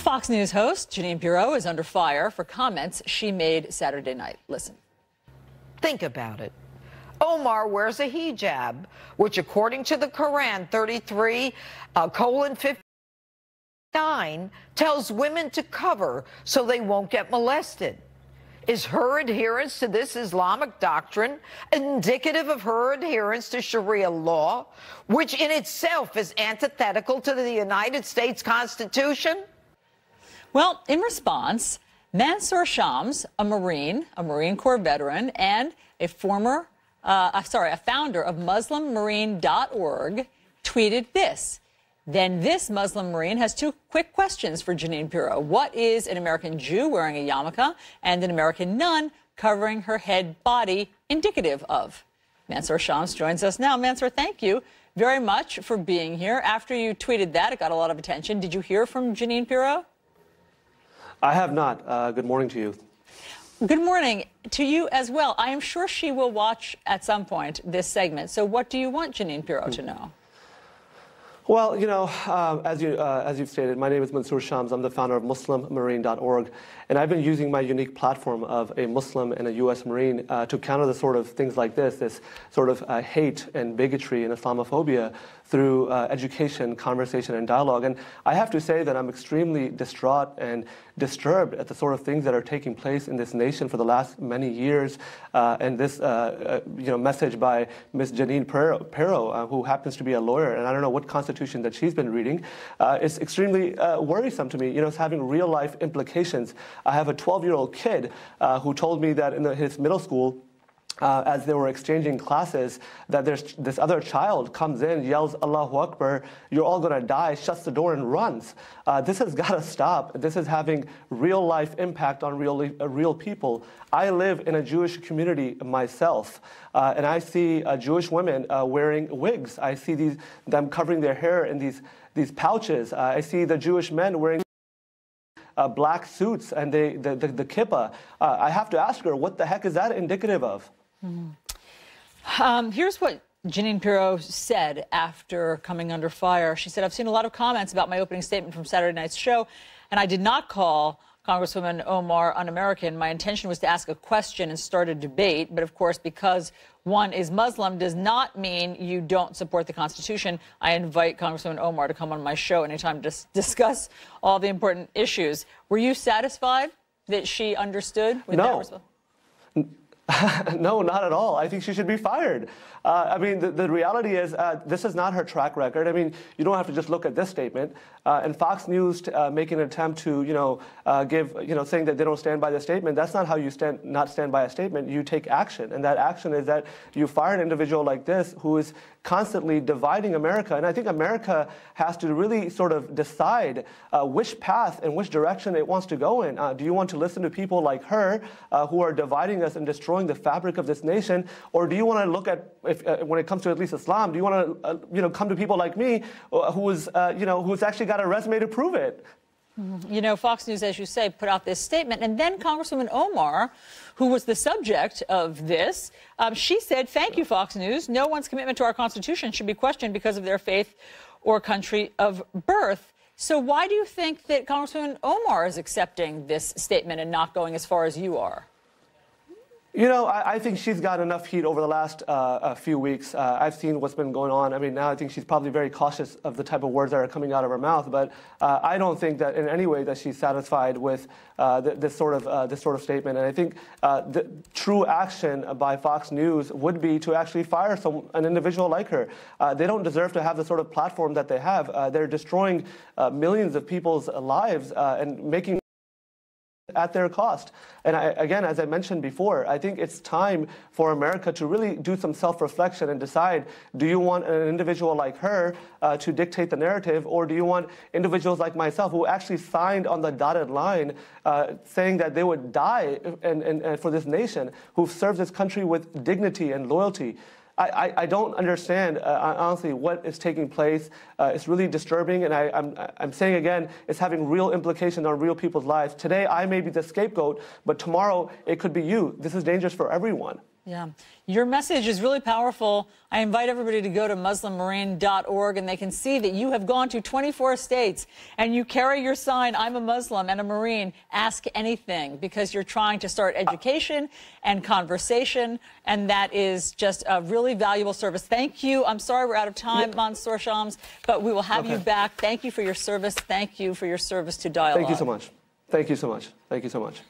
Fox News host Jeanine is under fire for comments she made Saturday night. Listen. Think about it. Omar wears a hijab, which according to the Quran 33:59 tells women to cover so they won't get molested. Is her adherence to this Islamic doctrine indicative of her adherence to Sharia law, which in itself is antithetical to the United States Constitution? Well, in response, Mansour Shams, a Marine Corps veteran, and a founder of MuslimMarine.org, tweeted this. Then this Muslim Marine has two quick questions for Jeanine Pirro. What is an American Jew wearing a yarmulke and an American nun covering her head body indicative of? Mansour Shams joins us now. Mansour, thank you very much for being here. After you tweeted that, it got a lot of attention. Did you hear from Jeanine Pirro? I have not. Good morning to you. Good morning to you as well. I am sure she will watch at some point this segment. So what do you want Jeanine Pirro to know? Well, you know, as you've stated, my name is Mansour Shams. I'm the founder of MuslimMarine.org, and I've been using my unique platform of a Muslim and a U.S. Marine to counter the sort of things like this sort of hate and bigotry and Islamophobia through education, conversation, and dialogue. And I have to say that I'm extremely distraught and disturbed at the sort of things that are taking place in this nation for the last many years. And this, message by Ms. Jeanine Pirro, who happens to be a lawyer, and I don't know what constitution that she's been reading, is extremely worrisome to me. You know, it's having real-life implications. I have a 12-year-old kid who told me that in his middle school, as they were exchanging classes, that there's this other child comes in, yells, Allahu Akbar, you're all going to die, shuts the door and runs. This has got to stop. This is having real-life impact on real people. I live in a Jewish community myself, and I see Jewish women wearing wigs. I see them covering their hair in these pouches. I see the Jewish men wearing black suits and the kippah. I have to ask her, what the heck is that indicative of? Here's what Jeanine Pirro said after coming under fire. She said, I've seen a lot of comments about my opening statement from Saturday night's show, and I did not call Congresswoman Omar un-American. My intention was to ask a question and start a debate. But of course, because one is Muslim does not mean you don't support the Constitution. I invite Congresswoman Omar to come on my show anytime to discuss all the important issues. Were you satisfied that she understood with that response? No, not at all. I think she should be fired. I mean, the reality is this is not her track record. I mean, you don't have to just look at this statement. And Fox News making an attempt to, saying that they don't stand by the statement. That's not how you not stand by a statement. You take action. And that action is that you fire an individual like this who is constantly dividing America. And I think America has to really sort of decide which path and which direction it wants to go in. Do you want to listen to people like her who are dividing us and destroying the fabric of this nation? Or do you want to look at, when it comes to at least Islam, do you want to, come to people like me who's actually got a resume to prove it? You know, Fox News, as you say, put out this statement. And then Congresswoman Omar, who was the subject of this, she said, thank you, Fox News. No one's commitment to our Constitution should be questioned because of their faith or country of birth. So why do you think that Congresswoman Omar is accepting this statement and not going as far as you are? You know, I think she's got enough heat over the last few weeks. I've seen what's been going on. I mean, now I think she's probably very cautious of the type of words that are coming out of her mouth. But I don't think that in any way that she's satisfied with this sort of statement. And I think the true action by Fox News would be to actually fire an individual like her. They don't deserve to have the sort of platform that they have. They're destroying millions of people's lives and making at their cost. And again, as I mentioned before, I think it's time for America to really do some self-reflection and decide, do you want an individual like her to dictate the narrative, or do you want individuals like myself who actually signed on the dotted line saying that they would die and for this nation, who've served this country with dignity and loyalty? I don't understand, honestly, what is taking place. It's really disturbing, and I'm saying again, it's having real implications on real people's lives. Today, I may be the scapegoat, but tomorrow, it could be you. This is dangerous for everyone. Yeah, your message is really powerful. I invite everybody to go to MuslimMarine.org, and they can see that you have gone to 24 states and you carry your sign, I'm a Muslim and a Marine, ask anything, because you're trying to start education and conversation, and that is just a really valuable service. Thank you. I'm sorry we're out of time, Mansour Shams, but we will have you back. Thank you for your service. Thank you for your service to dialogue. Thank you so much. Thank you so much. Thank you so much.